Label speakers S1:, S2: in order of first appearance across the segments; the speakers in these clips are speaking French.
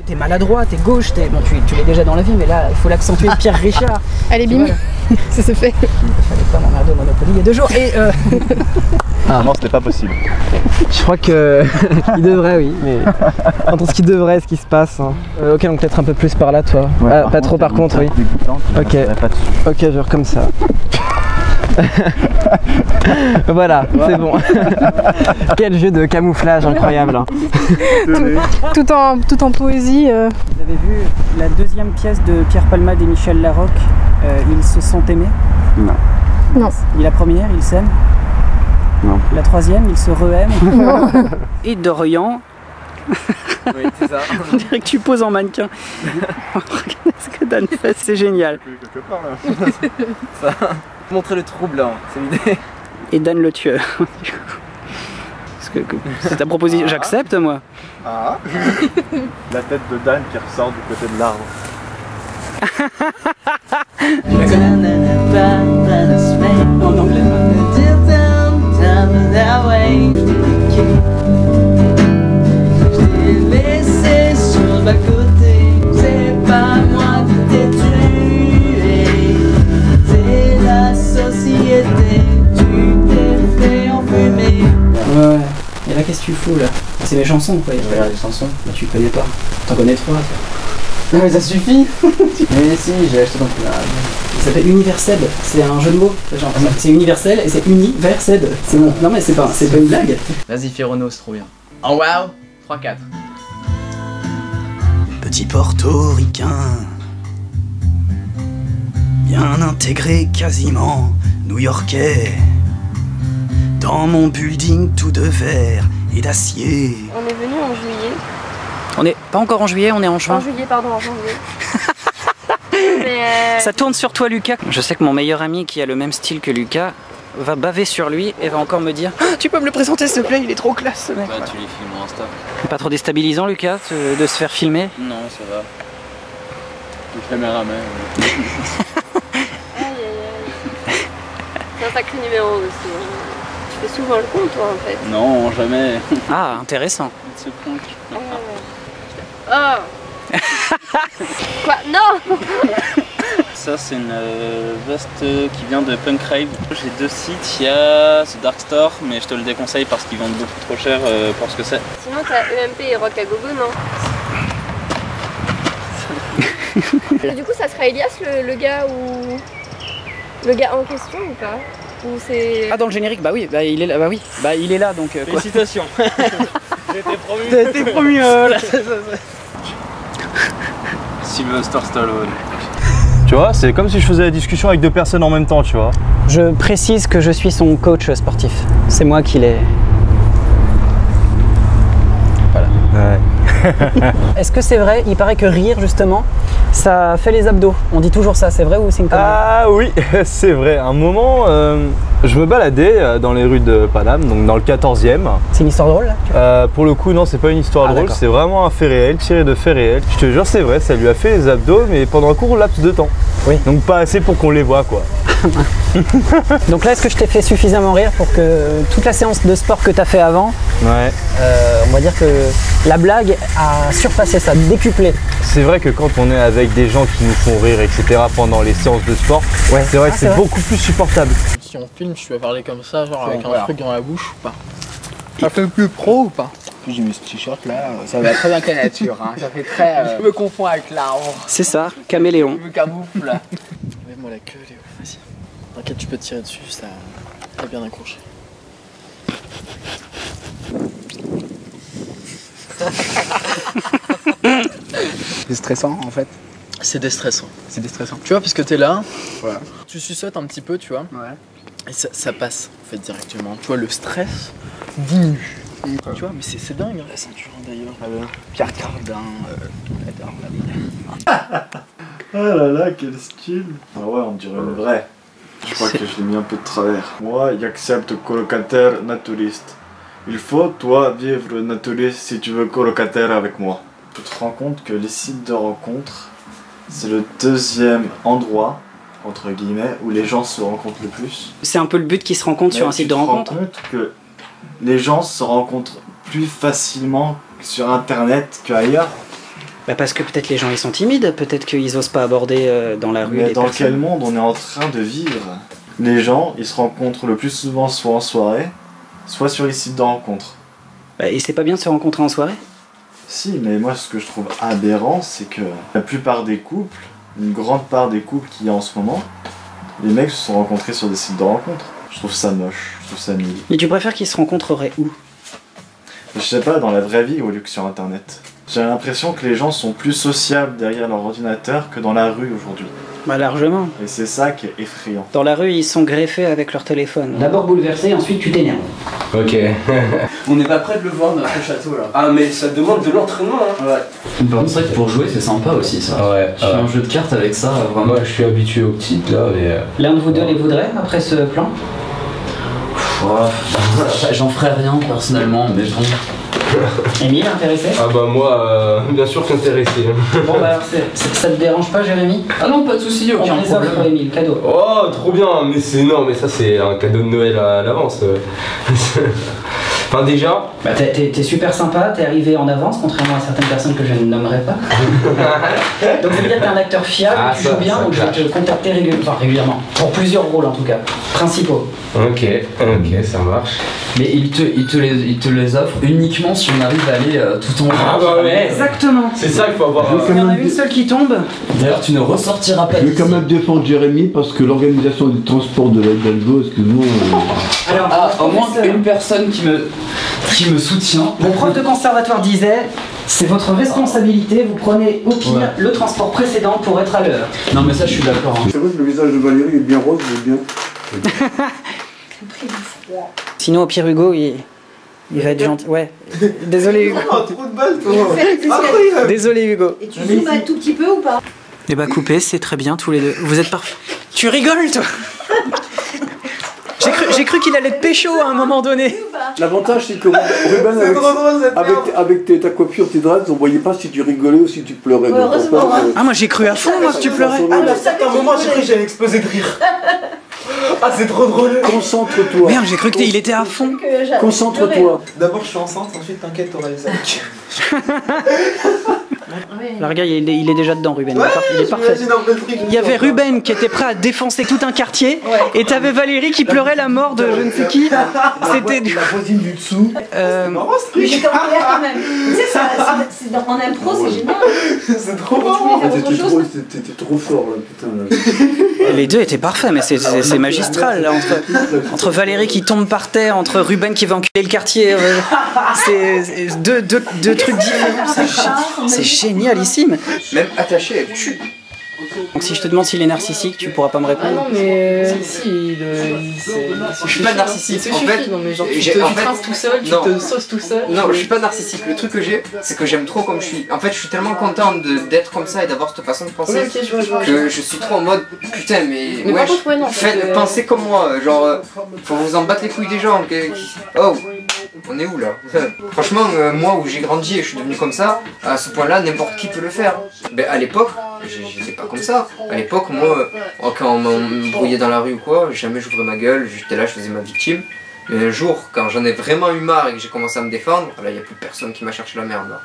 S1: T'es maladroit, t'es gauche, bon, tu l'es déjà dans la vie, mais là, il faut l'accentuer. Pierre Richard.
S2: Allez, bim, ça se fait.
S1: Il fallait pas m'emmerder au Monopoly il y a 2 jours. Et
S3: Ah non, c'était pas possible.
S4: Je crois que il devrait, oui, mais entre ce qui devrait et ce qui se passe. Hein. Ok, donc peut-être un peu plus par là, toi.
S3: Ouais,
S4: ah, pas trop, par contre, oui. Ok, ok, genre comme ça. Voilà, c'est bon. Quel jeu de camouflage incroyable. Hein.
S2: Tout en poésie.
S1: Vous avez vu la 2e pièce de Pierre Palmade et Michel Larocque, Ils se sont aimés?
S3: Non.
S2: Non.
S1: Et la première, Ils s'aiment?
S3: Non.
S1: La 3e, Ils se re-aiment? Et Dorian.
S4: Oui, c'est ça.
S1: On dirait que tu poses en mannequin. Regardez ce que Dan fait, c'est génial.
S3: Quelque part là.
S4: Ça. Montrer le trouble, hein, c'est l'idée.
S1: Et Dan le tueur. Parce que c'est ta proposition, j'accepte moi.
S3: Ah. La tête de Dan qui ressort du côté de l'arbre.
S1: En anglais.
S5: Laissé sur le bas-côté, c'est pas moi qui t'ai tué, c'est la société, tu t'es fait enfumer.
S1: Ouais. Et là, qu'est-ce que tu fous là? C'est mes chansons quoi. Il regarde les chansons. Bah, tu connais pas. T'en connais 3 toi.
S4: Non mais ça suffit. Mais si, j'ai acheté ton plus.
S1: Il s'appelle Universed. C'est un jeu de mots. C'est universel et c'est universed. C'est bon. Non mais c'est pas une blague.
S4: Vas-y, fais Renaud, c'est trop bien. Oh waouh 3-4.
S6: Petit portoricain, bien intégré quasiment, new-yorkais, dans mon building tout de verre et d'acier.
S2: On est venu en juillet.
S1: On est pas encore en juillet, on est en juin.
S2: En juillet, pardon, en janvier. Mais
S1: Ça tourne sur toi Lucas. Je sais que mon meilleur ami qui a le même style que Lucas va baver sur lui et va encore me dire tu peux me le présenter s'il te plaît, il est trop classe ce mec.
S7: Bah tu les filmes en Insta.
S1: Pas trop déstabilisant Lucas de se faire filmer?
S7: Non ça va. Le caméraman.
S2: aïe aïe aïe. C'est un sacré numéro aussi. Tu fais souvent le con toi en fait.
S7: Non jamais.
S1: Ah intéressant.
S7: Il se prank.
S2: Oh. Quoi? Non.
S7: Ça c'est une veste qui vient de Punk Rave. J'ai 2 sites, il y a The Dark Store mais je te le déconseille parce qu'ils vendent beaucoup trop cher pour ce que c'est.
S2: Sinon t'as EMP et Rock à Gogo, non? Et du coup ça sera Elias le gars ou... Le gars en question ou pas? Ou c'est...
S1: Ah dans le générique bah oui, bah il est là, bah oui, bah il est là donc quoi.
S7: Félicitations. J'ai été promu.
S1: T'as été promu là.
S7: Sylvester Stallone.
S3: Tu vois, c'est comme si je faisais la discussion avec 2 personnes en même temps, tu vois.
S1: Je précise que je suis son coach sportif. C'est moi qui l'ai. Voilà.
S3: Ouais.
S1: Est-ce que c'est vrai? Il paraît que rire justement, ça fait les abdos. On dit toujours ça, c'est vrai ou c'est une connerie?
S3: Ah oui, c'est vrai. Un moment, je me baladais dans les rues de Paname, donc dans le 14e.
S1: C'est une histoire drôle là?
S3: Pour le coup, non, c'est pas une histoire drôle, c'est vraiment un fait réel, tiré de faits réels. Je te jure, c'est vrai, ça lui a fait les abdos, mais pendant un court laps de temps.
S1: Oui.
S3: Donc pas assez pour qu'on les voit, quoi.
S1: Donc là, est-ce que je t'ai fait suffisamment rire pour que toute la séance de sport que tu as fait avant,
S3: Ouais.
S1: on va dire que la blague a surpassé ça, décuplé.
S3: C'est vrai que quand on est avec des gens qui nous font rire, etc. pendant les séances de sport,
S1: Ouais.
S3: c'est vrai que
S1: Ah, c'est
S3: c'est
S1: vrai.
S3: beaucoup plus supportable.
S4: Si on filme, je vais parler comme ça, genre avec un
S7: voilà.
S4: truc dans la bouche ou pas? Ça fait plus pro ou pas?
S8: Puis j'ai mis ce t-shirt là, ça va très bien avec la nature, hein. Ça fait très... Je me confonds avec l'arbre,
S1: C'est ça, caméléon.
S8: je me camoufle.
S4: Lève-moi la queue, Léo, vas-y. T'inquiète, tu peux te tirer dessus, ça a bien accroché.
S8: C'est stressant en fait.
S4: C'est déstressant.
S8: C'est déstressant.
S4: Tu vois, parce que t'es là,
S8: Voilà.
S4: tu suçotes un petit peu, tu vois,
S8: Ouais.
S4: et ça passe en fait directement. Tu vois, le stress diminue. Tu vois, mais c'est dingue, hein, la ceinture d'ailleurs.
S8: Pierre Cardin, j'adore la vie.
S3: Ah là là, quel style! Ah ouais, on dirait une vraie. Je crois que je l'ai mis un peu de travers. Moi, j'accepte colocataire naturiste. Il faut, toi, vivre naturiste si tu veux colocataire avec moi. Tu te rends compte que les sites de rencontres, c'est le 2e endroit, entre guillemets, où les gens se rencontrent le plus.
S1: C'est un peu le but qui se rencontre sur un site de rencontre.
S3: Tu te rends compte que les gens se rencontrent plus facilement sur internet qu'ailleurs.
S1: Bah parce que peut-être les gens ils sont timides, peut-être qu'ils osent pas aborder dans la rue
S3: Mais
S1: les
S3: dans
S1: personnes.
S3: quel monde on est en train de vivre? Les gens, ils se rencontrent le plus souvent soit en soirée, soit sur les sites de rencontres.
S1: Bah, et c'est pas bien de se rencontrer en soirée?
S3: Si, mais moi ce que je trouve aberrant, c'est que la plupart des couples, une grande part des couples qu'il y a en ce moment, les mecs se sont rencontrés sur des sites de rencontres. Je trouve ça moche, je trouve ça nul.
S1: Mais tu préfères qu'ils se rencontreraient où?
S3: Je sais pas, dans la vraie vie au lieu que sur internet. J'ai l'impression que les gens sont plus sociables derrière leur ordinateur que dans la rue aujourd'hui.
S1: Bah largement.
S3: Et c'est ça qui est effrayant.
S1: Dans la rue ils sont greffés avec leur téléphone. D'abord bouleversé, ensuite tu t'énerves.
S9: Ok.
S7: On n'est pas prêt de le voir notre château là.
S9: Ah mais ça demande de l'entraînement hein.
S7: Ouais. Par contre c'est vrai que pour jouer c'est sympa aussi ça.
S9: Ouais.
S7: Je fais un jeu de cartes avec ça vraiment.
S9: Moi je suis habitué aux petites là mais...
S1: L'un de vous deux les voudrait après ce plan?
S7: J'en ferais rien personnellement mais bon.
S1: Émile, intéressé?
S9: Ah bah moi bien sûr qu'intéressé.
S1: Bon bah alors ça te dérange pas Jérémy?
S7: Ah non pas de soucis, aucun
S1: On les offre
S7: problème.
S1: Émile, cadeau.
S9: Oh trop bien mais c'est non mais ça c'est un cadeau de Noël à l'avance. Enfin déjà...
S1: Bah t'es super sympa, t'es arrivé en avance contrairement à certaines personnes que je ne nommerai pas. Donc ça veut dire que t'es un acteur fiable,
S9: Ah,
S1: tu
S9: ça,
S1: joues bien,
S9: ça
S1: donc je vais te contacter régulièrement. Pour plusieurs rôles en tout cas, principaux.
S9: Ok, ça marche.
S7: Mais il te les offre uniquement si on arrive à aller tout en haut.
S9: Ah bah ouais.
S1: Exactement.
S9: C'est ça qu'il faut avoir...
S1: Il y en a une seule qui tombe.
S7: D'ailleurs tu ne ressortiras pas
S10: Je vais
S7: d'ici.
S10: quand même défendre Jérémy parce que l'organisation du transport de la Hidalgo, excuse-moi.
S1: Alors,
S7: Au moins une personne qui me soutient.
S1: mon prof de conservatoire disait, c'est votre responsabilité, vous prenez au pire le transport précédent pour être à l'heure.
S7: Non mais ça je suis d'accord. Hein.
S10: C'est vrai que le visage de Valérie est bien rose, mais bien.
S1: Sinon au pire Hugo il va être gentil. Ouais. Désolé Hugo.
S3: Oh, trop de balles toi.
S1: Désolé Hugo.
S2: Et tu zoomes un tout petit peu ou pas?
S1: Eh bah coupé, c'est très bien tous les deux. Vous êtes parfaits. Tu rigoles toi? J'ai cru qu'il allait te pécho à un moment donné.
S10: L'avantage, c'est que Ruben, avec ta coiffure, tes draps, on voyait pas si tu rigolais ou si tu pleurais.
S2: Ouais, heureusement, hein.
S1: Ah moi j'ai cru à fond moi que tu pleurais.
S3: À certains moments, j'ai cru que j'allais exploser de rire. Ah, c'est trop drôle.
S10: Concentre-toi.
S1: Merde, j'ai cru qu'il était à fond.
S10: Concentre-toi.
S3: D'abord, je suis enceinte, ensuite, t'inquiète, t'auras les sacs.
S1: Là, regarde, il est déjà dedans, Ruben. Il est parfait. Il y avait Ruben qui était prêt à défoncer tout un quartier, et t'avais Valérie qui pleurait la mort de je ne sais qui. C'était du.
S10: La voisine du dessous.
S2: Mais j'étais en colère quand même. Tu sais, en impro, c'est génial.
S3: C'est trop marrant.
S10: T'étais trop fort là, putain.
S1: Les deux étaient parfaits, mais c'est magistral là, entre Valérie qui tombe par terre, entre Ruben qui va enculer le quartier. C'est deux trucs différents. C'est génialissime.
S8: Même attaché, elle tue.
S1: Donc si je te demande s'il est narcissique, tu pourras pas me
S2: Ah
S1: répondre.
S2: non, mais si,
S8: Je suis pas narcissique. En fait,
S2: non, mais genre, tu
S8: j'ai-
S2: te
S8: en fait,
S2: traces tout seul, tu
S8: non.
S2: te sauces tout seul.
S8: Non, je suis pas narcissique. Le truc que j'ai, c'est que j'aime trop comme je suis. En fait, je suis tellement content d'être comme ça et d'avoir cette façon de penser
S2: Ouais, ok, je vois.
S8: que je suis trop en mode putain, mais
S2: Mais
S8: ouais,
S2: par contre, ouais, non,
S8: faites penser comme moi. Genre, faut vous en battre les couilles des gens. Oh, on est où là? Franchement, moi où j'ai grandi et je suis devenu comme ça, à ce point-là, n'importe qui peut le faire. Ben, à l'époque, j'étais pas comme ça. À l'époque, moi, quand on m'embrouillait dans la rue ou quoi, jamais j'ouvrais ma gueule, j'étais là, je faisais ma victime. Mais un jour, quand j'en ai vraiment eu marre et que j'ai commencé à me défendre, là, il n'y a plus personne qui m'a cherché la merde. Là.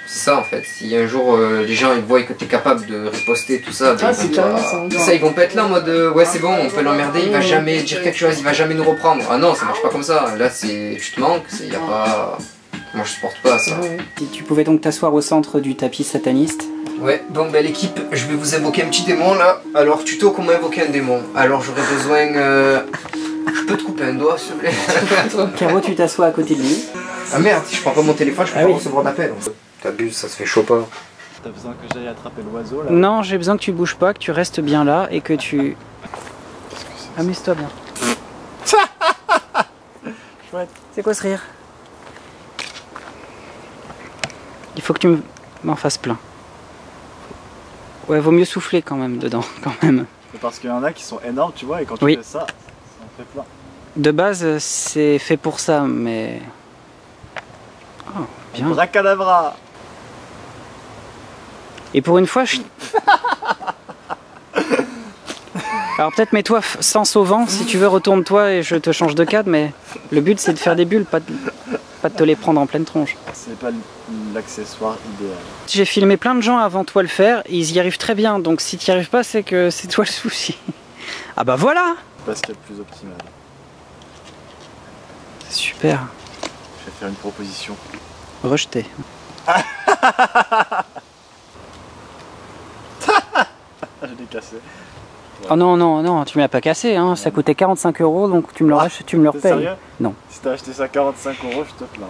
S8: C'est ça en fait. Si un jour les gens ils voient que t'es capable de riposter tout ça, ben,
S2: c'est carrément ça.
S8: ils vont pas être là en mode ouais c'est bon, on peut l'emmerder, il va jamais dire quelque chose, il va jamais nous reprendre. Ah non, ça marche pas comme ça. Là c'est tu te manques, y a pas. Moi je supporte pas ça.
S1: Si tu pouvais donc t'asseoir au centre du tapis sataniste.
S8: Ouais, bon ben l'équipe, je vais vous invoquer un petit démon là. Alors tuto comment invoquer un démon. Alors j'aurais besoin je peux te couper un doigt s'il te plaît.
S1: Caro, tu t'assois à côté de lui.
S8: Ah merde, si je prends pas mon téléphone, je peux
S1: Ah
S8: pas
S1: oui.
S8: recevoir d'appel. T'abuses, ça se fait chaud pas.
S3: T'as besoin que j'aille attraper l'oiseau là?
S1: Non, j'ai besoin que tu bouges pas, que tu restes bien là et que tu. Amuse-toi bien. Chouette. C'est quoi ce rire? Il faut que tu m'en fasses plein. Ouais, vaut mieux souffler quand même dedans, quand même.
S3: C'est parce qu'il y en a qui sont énormes, tu vois, et quand tu
S1: Oui.
S3: fais ça, ça en fait plein.
S1: De base, c'est fait pour ça, mais. Oh, bien.
S3: Bracadabra!
S1: Et pour une fois, je. Alors peut-être mets-toi sens au vent, si tu veux, retourne-toi et je te change de cadre, mais le but c'est de faire des bulles, pas de. pas de te les prendre en pleine tronche.
S3: C'est pas l'accessoire idéal.
S1: J'ai filmé plein de gens avant toi le faire, et ils y arrivent très bien, donc si tu n'y arrives pas, c'est que c'est toi le souci. Ah bah voilà!
S3: Pas ce qu'il y a de plus optimal.
S1: C'est super.
S3: Je vais faire une proposition.
S1: Rejeté.
S3: Je l'ai cassé.
S1: Oh non, non, non, tu me l'as pas cassé, hein. Ça coûtait 45 €, donc tu me le repayes.
S3: T'es sérieux?
S1: Non.
S3: Si t'as acheté ça 45 €, je te plains.